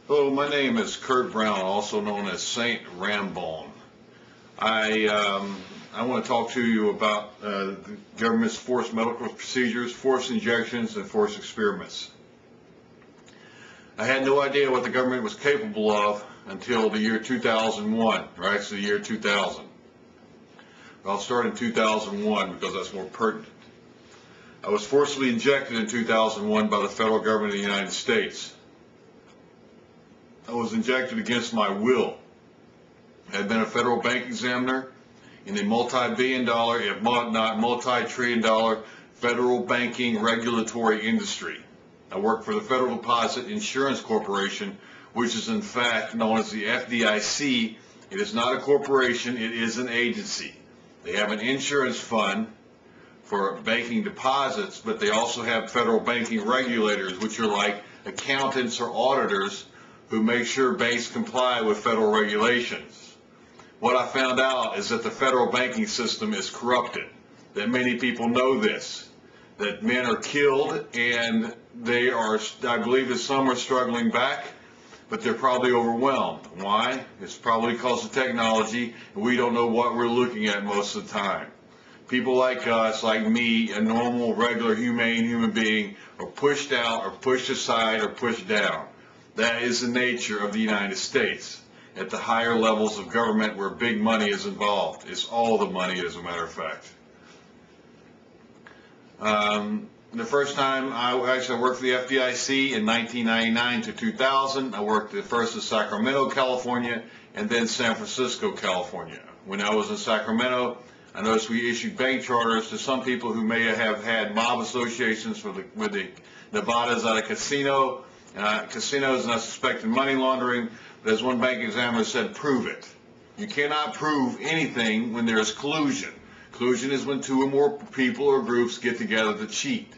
Hello, my name is Kurt Brown, also known as Saint Rambone. I want to talk to you about the government's forced medical procedures, forced injections, and forced experiments. I had no idea what the government was capable of until the year 2001, right? So the year 2000. I'll start in 2001 because that's more pertinent. I was forcibly injected in 2001 by the federal government of the United States. I was injected against my will. I had been a federal bank examiner in a multi-billion-dollar, if not multi-trillion-dollar federal banking regulatory industry. I worked for the Federal Deposit Insurance Corporation, which is in fact known as the FDIC. It is not a corporation, it is an agency. They have an insurance fund for banking deposits, but they also have federal banking regulators, which are like accountants or auditors who make sure banks comply with federal regulations. What I found out is that the federal banking system is corrupted, that many people know this, that men are killed and they are, I believe that some are struggling back, but they're probably overwhelmed. Why? It's probably because of technology, and we don't know what we're looking at most of the time. People like us, like me, a normal, regular, humane human being, are pushed out or pushed aside or pushed down. That is the nature of the United States. At the higher levels of government where big money is involved. It's all the money, as a matter of fact. The first time I worked for the FDIC in 1999 to 2000. I worked at first in Sacramento, California, and then San Francisco, California. When I was in Sacramento, I noticed we issued bank charters to some people who may have had mob associations with the Nevadas at a casino. Casinos, and I suspected money laundering, but as one bank examiner said, prove it. You cannot prove anything when there is collusion. Collusion is when two or more people or groups get together to cheat.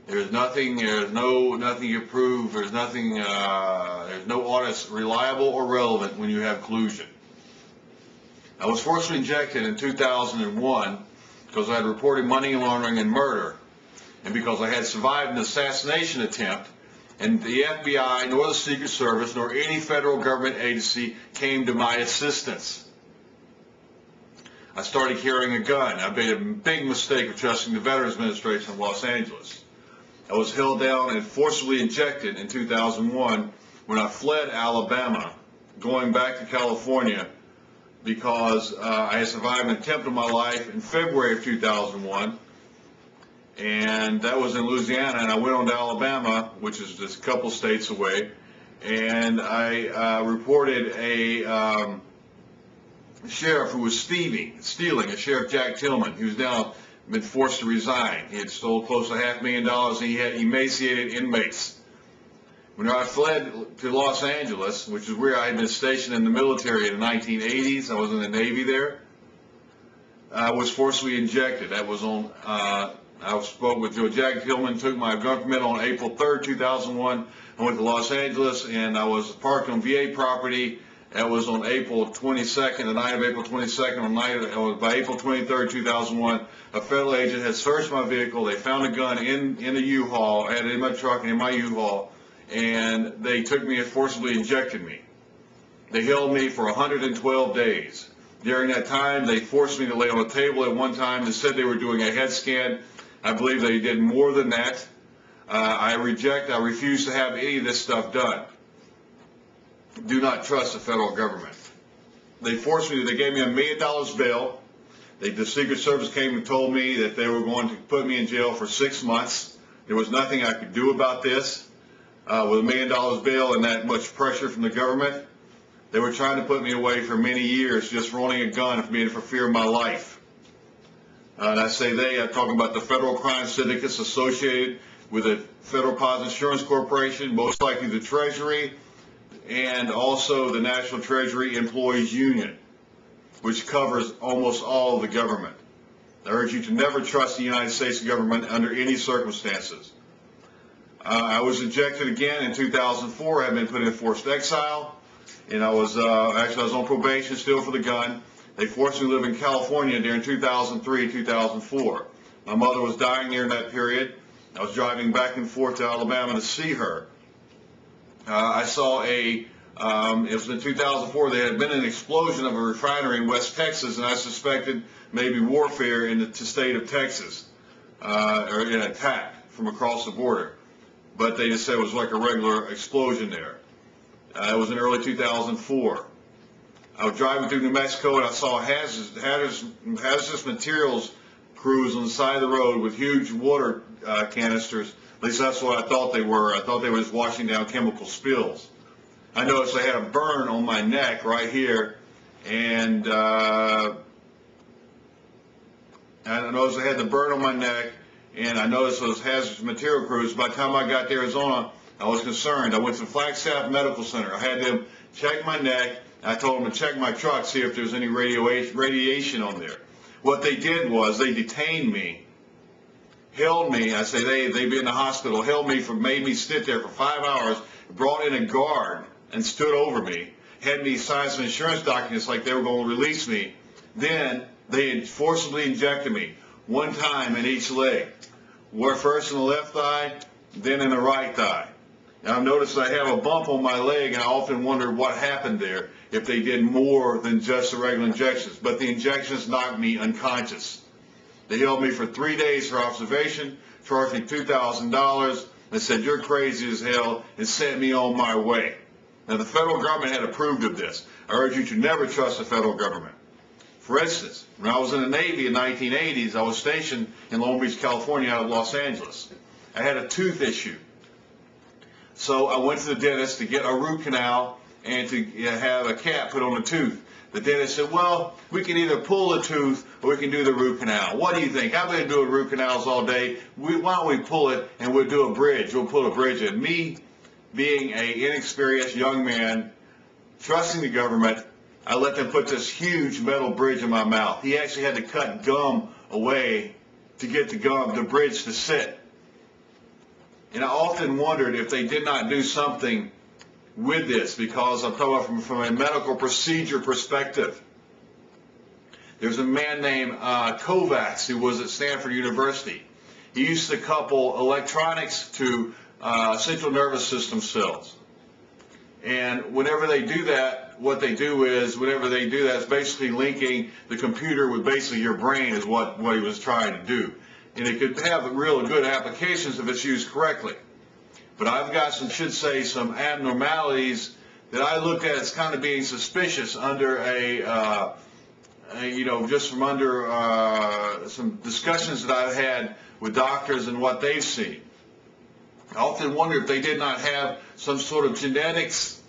There's nothing you prove, there's no audits reliable or relevant when you have collusion. I was forcibly injected in 2001 because I had reported money laundering and murder, and because I had survived an assassination attempt, and the FBI, nor the Secret Service, nor any federal government agency came to my assistance. I started carrying a gun. I made a big mistake of trusting the Veterans Administration of Los Angeles. I was held down and forcibly injected in 2001 when I fled Alabama, going back to California because I had survived an attempt on my life in February of 2001. And that was in Louisiana, and I went on to Alabama, which is just a couple states away, and I reported a sheriff who was stealing, a Sheriff Jack Tillman, who's now been forced to resign. He had stole close to $500,000, and he had emaciated inmates. When I fled to Los Angeles, which is where I had been stationed in the military in the 1980s, I was in the Navy there, I was forcibly injected. That was on... I spoke with Joe Jack Tillman, took my gun permit on April 3rd, 2001. I went to Los Angeles, and I was parked on VA property. That was on April 22nd, the night of April 22nd. By April 23rd, 2001, a federal agent had searched my vehicle. They found a gun in the U-Haul. I had it in my truck and in my U-Haul, and they took me and forcibly injected me. They held me for 112 days. During that time, they forced me to lay on a table at one time. They said they were doing a head scan. I believe they did more than that. I refuse to have any of this stuff done. Do not trust the federal government. They forced me, they gave me $1 million bail. The Secret Service came and told me that they were going to put me in jail for 6 months. There was nothing I could do about this. With $1 million bail and that much pressure from the government, they were trying to put me away for many years just for owning a gun for fear of my life. And I say they, I'm talking about the federal crime syndicates associated with the Federal Deposit Insurance Corporation, most likely the Treasury, and also the National Treasury Employees Union, which covers almost all of the government. I urge you to never trust the United States government under any circumstances. I was injected again in 2004. I had been put in forced exile, and I was on probation still for the gun. They forced me to live in California during 2003, 2004. My mother was dying during that period. I was driving back and forth to Alabama to see her. I saw it was in 2004, there had been an explosion of a refinery in West Texas, and I suspected maybe warfare in the state of Texas, or an attack from across the border. But they just said it was like a regular explosion there. It was in early 2004. I was driving through New Mexico, and I saw hazardous materials crews on the side of the road with huge water canisters. At least that's what I thought they were. I thought they were just washing down chemical spills. I noticed I had a burn on my neck right here, and I noticed I had the burn on my neck, and I noticed those hazardous material crews. By the time I got to Arizona, I was concerned. I went to the Flagstaff Medical Center. I had them check my neck. I told them to check my truck, see if there's any radiation on there. What they did was they detained me, held me. I say they'd be in the hospital, held me, made me sit there for 5 hours, brought in a guard and stood over me, had me sign some insurance documents like they were going to release me. Then they forcibly injected me one time in each leg. First in the left thigh, then in the right thigh. Now I've noticed I have a bump on my leg, and I often wondered what happened there, if they did more than just the regular injections. But the injections knocked me unconscious. They held me for 3 days for observation, charged me $2,000, and said, "You're crazy as hell," and sent me on my way. Now the federal government had approved of this. I urge you to never trust the federal government. For instance, when I was in the Navy in the 1980s, I was stationed in Long Beach, California, out of Los Angeles. I had a tooth issue. So I went to the dentist to get a root canal and to have a cap put on the tooth. The dentist said, "Well, we can either pull the tooth or we can do the root canal. What do you think? I've been doing root canals all day. Why don't we pull it and we'll do a bridge? We'll pull a bridge." And me, being an inexperienced young man, trusting the government, I let them put this huge metal bridge in my mouth. He actually had to cut gum away to get the bridge to sit. And I often wondered if they did not do something with this, because I'm talking about from a medical procedure perspective. There's a man named Kovacs who was at Stanford University. He used to couple electronics to central nervous system cells. And whenever they do that, what they do is, it's basically linking the computer with basically your brain is what he was trying to do. And it could have real good applications if it's used correctly. But I've got some abnormalities that I looked at as kind of being suspicious under just from under some discussions that I've had with doctors and what they've seen. I often wonder if they did not have some sort of genetics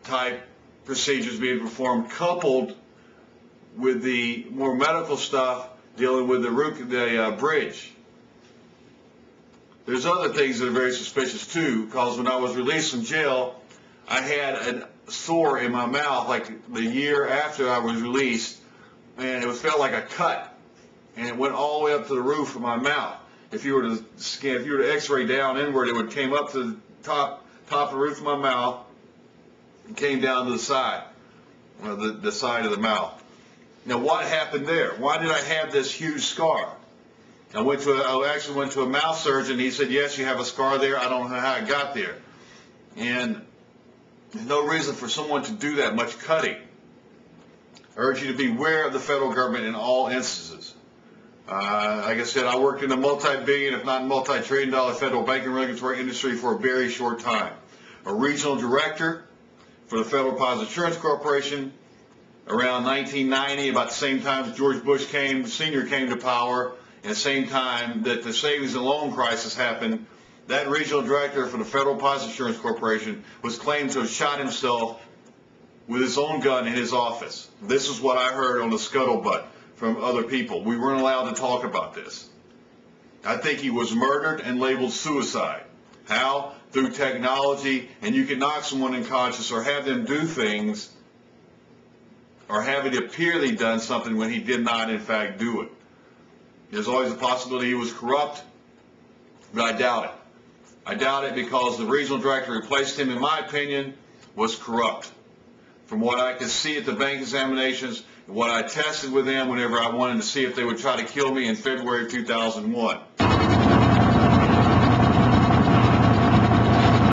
type procedures being performed, coupled with the more medical stuff dealing with the bridge. There's other things that are very suspicious too, because when I was released from jail, I had a sore in my mouth like the year after I was released, and it felt like a cut, and it went all the way up to the roof of my mouth. If you were to X-ray down inward, it would came up to the top of the roof of my mouth and came down to the side, the side of the mouth. Now, what happened there? Why did I have this huge scar? I actually went to a mouth surgeon. He said, "Yes, you have a scar there. I don't know how it got there." And there's no reason for someone to do that much cutting. I urge you to beware of the federal government in all instances. Like I said, I worked in a multi-billion, if not multi-trillion-dollar federal banking regulatory industry for a very short time. A regional director for the Federal Deposit Insurance Corporation around 1990, about the same time George Bush Sr. came to power, and the same time that the savings and loan crisis happened. That regional director for the Federal Deposit Insurance Corporation was claimed to have shot himself with his own gun in his office. This is what I heard on the scuttlebutt from other people. We weren't allowed to talk about this. I think he was murdered and labeled suicide. How? Through technology, and you can knock someone unconscious or have them do things or have it appear they've done something when he did not in fact do it. There's always a possibility he was corrupt, but I doubt it. I doubt it because the regional director who replaced him, in my opinion, was corrupt. From what I could see at the bank examinations, and what I tested with them whenever I wanted to see if they would try to kill me in February of 2001.